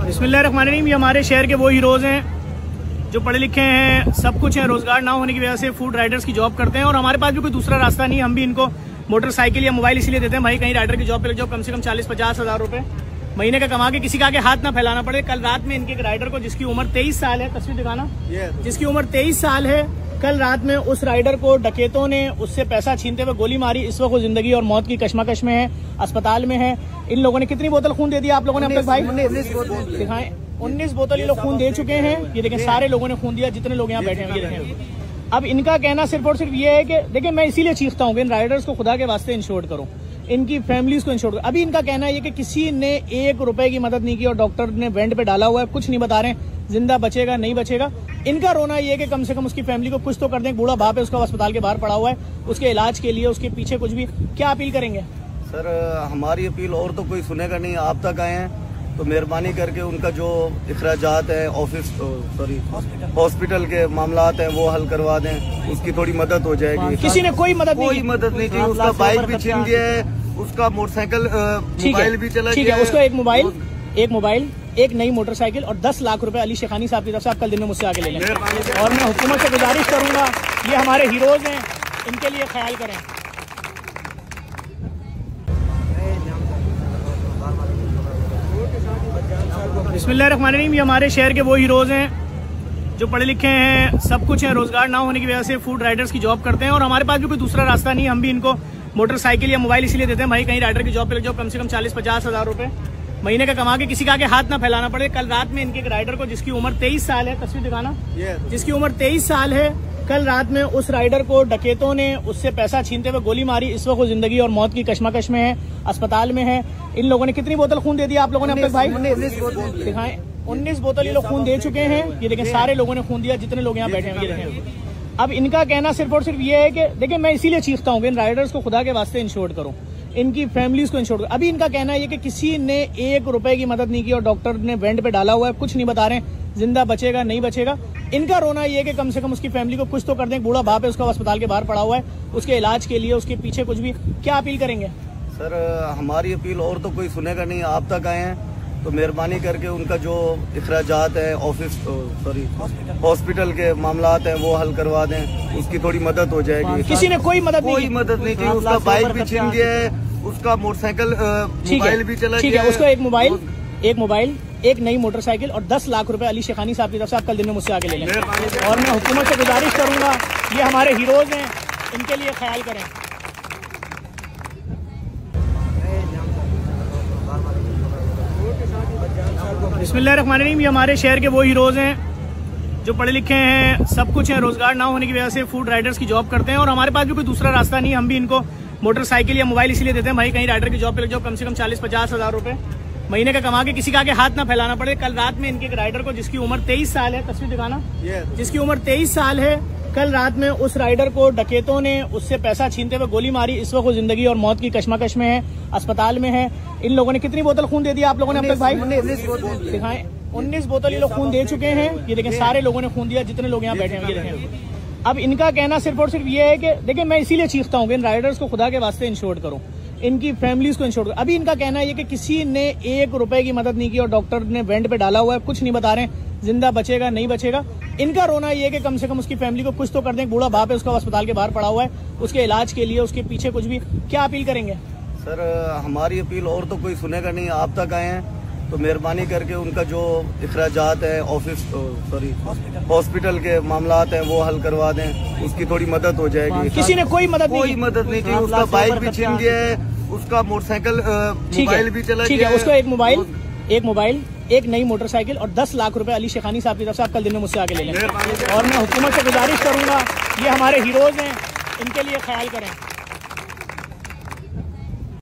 बिस्मिल्लाहिर्रहमानिर्रहीम। ये हमारे शहर के वो हीरोज़ हैं जो पढ़े लिखे हैं, सब कुछ है, रोजगार ना होने की वजह से फूड राइडर्स की जॉब करते हैं और हमारे पास भी कोई दूसरा रास्ता नहीं। हम भी इनको मोटरसाइकिल या मोबाइल इसीलिए देते हैं, भाई कहीं राइडर की जॉब पे लग जाओ, कम से कम 40-50 हज़ार रुपए महीने का कमा के किसी का आगे हाथ ना फैलाना पड़े। कल रात में इनके एक राइडर को, जिसकी उम्र 23 साल है, तस्वीर दिखाना, जिसकी उम्र 23 साल है, कल रात में उस राइडर को डकैतों ने उससे पैसा छीनते हुए गोली मारी। इस वक्त वो जिंदगी और मौत की कशमकश में है, अस्पताल में है। इन लोगों ने कितनी बोतल खून दे दिया आप लोगों ने? अब तक भाई दिखाएं, 19 बोतल ये लोग खून दे चुके हैं। ये देखें, सारे लोगों ने खून दिया, जितने लोग यहाँ बैठे हैं ये देखें। अब इनका कहना सिर्फ और सिर्फ ये है कि देखिए, मैं इसीलिए चीखता हूँ कि इन राइडर्स को खुदा के वास्ते इंश्योर करो, इनकी फैमिलीज को इंश्योर करो। अभी इनका कहना है कि किसी ने 1 रुपए की मदद नहीं की और डॉक्टर ने वेंट पे डाला हुआ है, कुछ नहीं बता रहे हैं जिंदा बचेगा नहीं बचेगा। इनका रोना ये है कि कम से कम उसकी फैमिली को कुछ तो कर दें। बूढ़ा बाप है उसका, अस्पताल के बाहर पड़ा हुआ है, उसके इलाज के लिए, उसके पीछे कुछ भी। क्या अपील करेंगे सर? हमारी अपील और तो कोई सुनेगा नहीं, आप तक आए हैं तो मेहरबानी करके उनका जो इखराजात है हॉस्पिटल के मामलात हैं वो हल करवा दें, उसकी थोड़ी मदद हो जाएगी। किसी ने कोई मदद नहीं की। उसका बाइक भी छीन गया है, उसका मोटरसाइकिल मोबाइल भी चला गया है। उसको एक मोबाइल, एक नई मोटरसाइकिल और 10 लाख रुपए अली शेखानी साहब की तरफ से आप कल दिन में मुझसे आके ले लें। और मैं हुकूमत से गुजारिश करूंगा, ये हमारे हीरोज हैं, इनके लिए ख्याल करें। बिस्मिल्लाहिर्रहमानिर्रहीम। ये हमारे शहर के वो हीरोज हैं जो पढ़े लिखे हैं, सब कुछ है, रोजगार ना होने की वजह से फूड राइडर्स की जॉब करते हैं और हमारे पास भी कोई दूसरा रास्ता नहीं। हम भी इनको मोटरसाइकिल या मोबाइल इसीलिए देते हैं, भाई कहीं राइडर की जॉब पे लग जाओ, कम से कम 40-50 हज़ार रुपए महीने का कमा के किसी का आगे हाथ ना फैलाना पड़े। कल रात में इनके एक राइडर को, जिसकी उम्र 23 साल है, तस्वीर दिखाना, जिसकी उम्र 23 साल है, कल रात में उस राइडर को डकैतों ने उससे पैसा छीनते हुए गोली मारी। इस वक्त वो जिंदगी और मौत की कशमकश में है, अस्पताल में है। इन लोगों ने कितनी बोतल खून दे दिया आप लोगों ने? अब तक भाई दिखाएं, 19 बोतल ये लोग खून दे चुके हैं। ये देखें, सारे लोगों ने खून दिया, जितने लोग यहाँ बैठे हैं ये देखें। अब इनका कहना सिर्फ और सिर्फ ये है कि देखिए, मैं इसीलिए चीखता हूँ कि इन राइडर्स को खुदा के वास्ते इंश्योर करो, इनकी फैमिलीज को इंश्योर करो। अभी इनका कहना है कि किसी ने 1 रुपए की मदद नहीं की और डॉक्टर ने वेंट पे डाला हुआ है, कुछ नहीं बता रहे हैं जिंदा बचेगा नहीं बचेगा। इनका रोना ये है कि कम से कम उसकी फैमिली को कुछ तो कर दें। बूढ़ा बाप है उसका, अस्पताल के बाहर पड़ा हुआ है, उसके इलाज के लिए, उसके पीछे कुछ भी। क्या अपील करेंगे सर? हमारी अपील और तो कोई सुनेगा नहीं, आप तक आए हैं तो मेहरबानी करके उनका जो इखराजात है हॉस्पिटल के मामलात हैं वो हल करवा दें, उसकी थोड़ी मदद हो जाएगी। किसी ने कोई मदद नहीं की। उसका बाइक भी छीन गया है, उसका मोटरसाइकिल मोबाइल भी चला गया है। उसको एक मोबाइल, एक नई मोटरसाइकिल और 10 लाख रुपए अली शेखानी साहब की तरफ से आप कल दिन में मुझसे आके ले लें। और मैं हुकूमत से गुजारिश करूंगा, ये हमारे हीरोज हैं, इनके लिए ख्याल करें। बिस्मिल्लाहिर्रहमानिर्रहीम। ये हमारे शहर के वो हीरोज हैं जो पढ़े लिखे हैं, सब कुछ है, रोजगार ना होने की वजह से फूड राइडर्स की जॉब करते हैं और हमारे पास भी कोई दूसरा रास्ता नहीं। हम भी इनको मोटरसाइकिल या मोबाइल इसीलिए देते हैं, भाई कहीं राइडर की जॉब पे लग जाओ, कम से कम 40-50 हज़ार रुपए महीने का कमा के किसी का आगे हाथ ना फैलाना पड़े। कल रात में इनके एक राइडर को, जिसकी उम्र 23 साल है, तस्वीर दिखाना, जिसकी उम्र 23 साल है, कल रात में उस राइडर को डकैतों ने उससे पैसा छीनते हुए गोली मारी। इस वक्त वो जिंदगी और मौत की कशमकश में है, अस्पताल में है। इन लोगों ने कितनी बोतल खून दे दिया आप लोगों ने? अब तक भाई दिखाएं, 19 बोतल ये लोग खून दे चुके हैं। ये देखें, सारे लोगों ने खून दिया, जितने लोग यहाँ बैठे हैं ये देखें। अब इनका कहना सिर्फ और सिर्फ ये है कि देखिए, मैं इसीलिए चीखता हूँ कि इन राइडर्स को खुदा के वास्ते इंश्योर करो, इनकी फैमिलीज को इंश्योर करो। अभी इनका कहना है कि किसी ने 1 रुपए की मदद नहीं की और डॉक्टर ने वेंट पे डाला हुआ है, कुछ नहीं बता रहे हैं जिंदा बचेगा नहीं बचेगा। इनका रोना ये है कि कम से कम उसकी फैमिली को कुछ तो कर दें। बूढ़ा बाप है उसका, अस्पताल के बाहर पड़ा हुआ है, उसके इलाज के लिए, उसके पीछे कुछ भी। क्या अपील करेंगे सर? हमारी अपील और तो कोई सुनेगा नहीं, आप तक आए हैं तो मेहरबानी करके उनका जो इखराजात है हॉस्पिटल के मामलात हैं वो हल करवा दें, उसकी थोड़ी मदद हो जाएगी। किसी ने कोई मदद नहीं की। उसका बाइक भी छीन गया है, उसका मोटरसाइकिल मोबाइल भी चला गया है। उसको एक मोबाइल, एक नई मोटरसाइकिल और 10 लाख रुपए अली शेखानी साहब की तरफ से आप कल दिन में मुझसे आके ले लें। और मैं हुकूमत से गुजारिश करूंगा, ये हमारे हीरोज हैं, इनके लिए ख्याल करें।